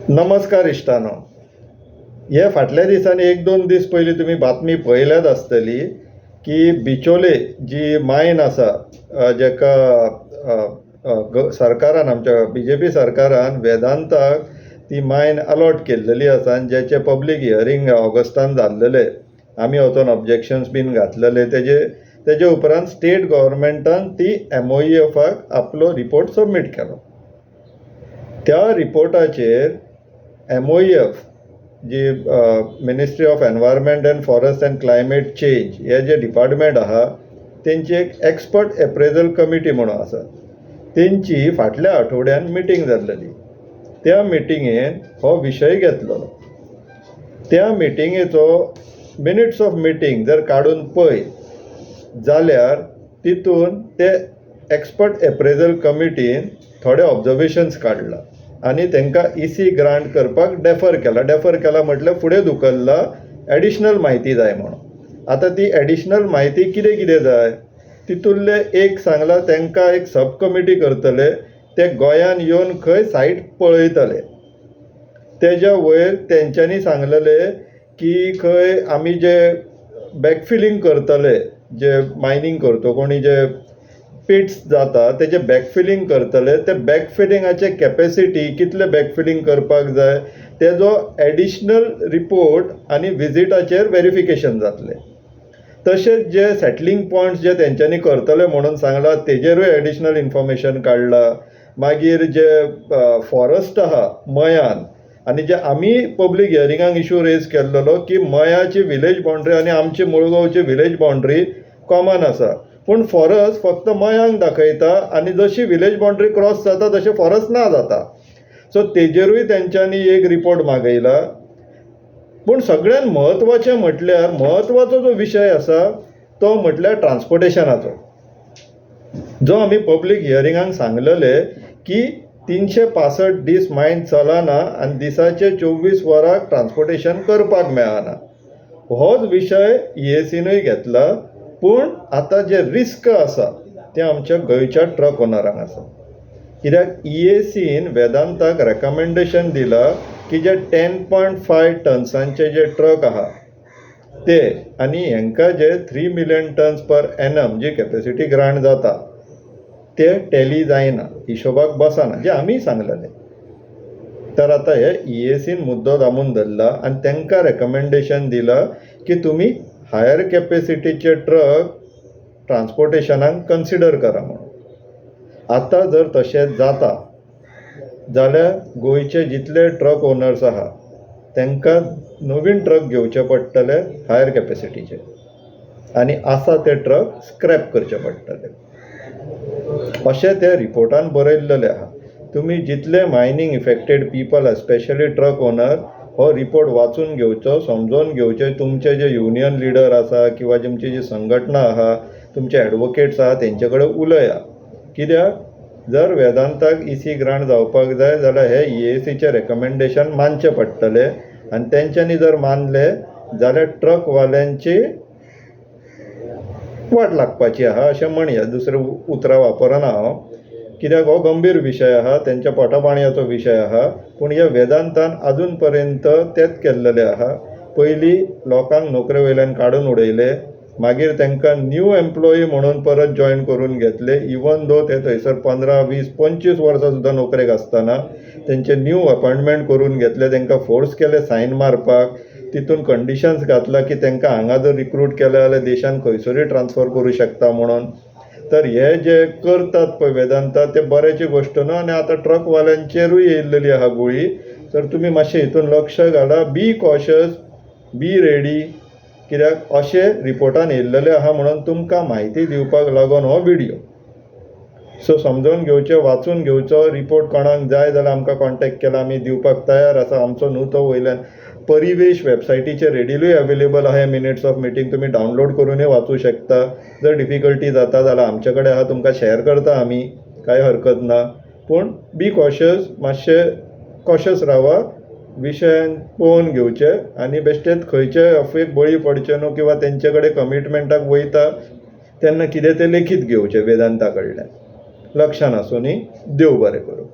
नमस्कार इश्टानो. हे फाटल्या दिसांनी एक दोन दीस पयलीं तुमी बातमी पळयल्याच आसतली की बिचोले जी मायन आसा जेका सरकारान आमच्या BJP सरकारान वेदांताक ती मायन अलॉट केल्लेली आसा आनी जेचे पब्लीक हियरींग ऑगस्टान जाल्लेले. आमी वचोन ऑब्जेक्शन्स बीन घातलेले. तेजे उपरांत स्टेट गव्हर्मेंटान ती MOEFाक आपलो रिपोर्ट सबमीट केलो. त्या रिपोर्टाचेर MOEF जी ministry of environment and forest and climate change हे जे डिपार्टमेंट आहा तेंची एक एक्सपर्ट एप्रेजल कमिटी म्हणून आसा. तेंची फाटल्या आठवड्यान मिटींग जाल्लेली. त्या मिटिंगेन हो विशय घेतलेलो. त्या मिटिंगेचो मिनिट्स ऑफ मिटींग जर काडून पळय जाल्यार तितून ते एक्सपर्ट एप्रेजल कमिटीन थोडे ऑब्जर्वेशन्स काडला आनी तांकां EC ग्रांट करपाक डेफर केला म्हटल्यार फुडें धुकल्ला एडिशनल म्हायती जाय म्हणून. आतां ती एडिशनल म्हायती कितें जाय तितूंतले एक सांगलां तांकां एक सब कमिटी करतले. ते गोंयान येवन खंय सायट पळयतले. तेज्या वयर तेंच्यांनी सांगलेले की खंय आमी जे बॅकफिलींग करतले, जे मायनींग करता कोणी जे पिट्स जाता तेजे बॅकफिलींग करतले. ते बॅकफिलींगाचे कॅपेसिटी कितले बॅकफिलींग करपाक जाय तेजो एडिशनल रिपोर्ट आनी विजिटाचेर वेरिफिकेशन जातले. तशेंच जे सेटलिंग पॉयंट्स जे तेंच्यांनी करतले म्हणून सांगला तेजेरूय एडिशनल इन्फॉर्मेशन काडला. मागीर जे फॉरेस्ट आहा मयान आनी जे आमी पब्लीक हियरिंगाक इशू रेज केल्लो की मयाची विलेज बाउंड्री आनी आमची मुळगांवची विलेज बाउंड्री कॉमन आसा पूण फॉरेस्ट फक्त मयांक दाखयता आनी जशी विलेज बाउंड्री क्रॉस जाता तशें फॉरेस्ट ना जाता. सो तेजेरूय तेंच्यांनी एक रिपोर्ट मागयला. पूण सगळ्यान म्हत्वाचें म्हटल्यार म्हत्वाचो जो विशय आसा तो म्हटल्यार ट्रान्सपोर्टेशनाचो, जो आमी पब्लीक हियरिंगाक सांगलेले की 365 दीस मायन चलना आनी दिसाचे 24 वरां ट्रान्सपोर्टेशन करपाक मेळना. होच विशय EACनूय घेतला. पूण आतां जे रिस्क आसा ते आमच्या गोंयच्या ट्रक ओनरांक आसा. कित्याक EACन वेदांताक रेकमेंडेशन दिलां की जे 10.5 टन्सांचे जे ट्रक आहा ते आनी हांकां जे 3 मिलियन टन्स पर एनम जी कॅपेसिटी ग्रांट जाता ते टॅली जायना, हिशोबाक बसना, जे आमी सांगलेले. तर आतां हे EACन मुद्दो दामून धरला आनी तांकां रेकमेंडेशन दिलां की तुमी हायर कॅपेसिटीचे ट्रक ट्रान्सपोर्टेशनाक कन्सिडर करा म्हणून. आतां जर तशें जाता जाल्यार गोंयचे जितले ट्रक ओनर्स आहा तांकां नवीन ट्रक घेवचे पडटले हायर कॅपेसिटीचे आनी आसा ते ट्रक स्क्रॅप करचे पडटले अशें ते रिपोर्टान बरयल्लेलें आहा. तुमी जितले mining affected people especially truck owner हो रिपोर्ट वाचून घेवचो, समजून घेवचे. तुमचे जे युनियन लिडर आसा किंवा तुमची जी संघटना आहा, तुमचे एडवोकेट्स आहा तेंचे कडेन उलया. कित्याक जर वेदांताक EC ग्रांट जावपाक जाय जाल्यार हे EACचे रेकमेंडेशन मानचे पडटले आनी तेंच्यांनी जर मानले जाल्यार ट्रकवाल्यांची वाट लागपाची आहा अशें म्हणया. दुसरें उतरां वापरना हांव, कित्याक हो गंभीर विशय आहा, तेंच्या पोटापाणयाचो विशय आहा. पूण ह्या वेदांतान आजून पर्यंत तेंच केल्लेलें आहा. पयलीं लोकांक नोकरे वयल्यान काडून उडयले, मागीर तांकां न्यू एम्प्लॉई म्हणून परत जॉयन करून घेतले. इवन दो ते थंयसर 15, 20, 25 वर्सां सुद्दां नोकरेक आसतना तेंचे न्यू अपॉयंटमेंट करून घेतले. तांकां फोर्स केले सायन मारपाक. तितून कंडिशन्स घातला की तांकां हांगा जर रिक्रूट केले जाल्यार देशान खंयसरूय ट्रान्सफर करूं शकता म्हणून. तर हे जे करतात पळय वेदांता ते बऱ्याची गोश्ट न्हू. आनी आतां ट्रकवाल्यांचेरूय येयल्लेली आहा गुळी. तर तुमी मातशें हितून लक्ष घाला. Be cautious, be ready. कित्याक अशें रिपोर्टान येयल्लेलें आहा म्हणून तुमकां म्हायती दिवपाक लागून हो व्हिडियो. सो समजून घेवचें, वाचून घेवचो. रिपोर्ट कोणाक जाय जाल्यार आमकां कॉन्टॅक्ट केला, आमी दिवपाक तयार आसा. आमचो न्हू तो वयल्यान परिवेश वेबसायटीचेर रेडिलूय अवेलेबल आहा. मिनिट्स ऑफ मिटींग तुमी डावनलोड करूनय वाचूं शकता. जर डिफिकल्टी जाता जाल्यार आमचे कडेन आहा, तुमकां शेअर करता आमी, कांय हरकत ना. पूण बी कॉशियस, मातशें कॉशियस रावा. विशयान पळोवन घेवचे आनी बेश्टेच खंयचे अफवेक बळी पडचे न्हू किंवा तेंचे कडेन कमिटमेंटाक वयता तेन्ना कितें तें लेखीत घेवचें वेदांता कडल्यान. लक्षान आसूं न्ही. देव बरें करूं.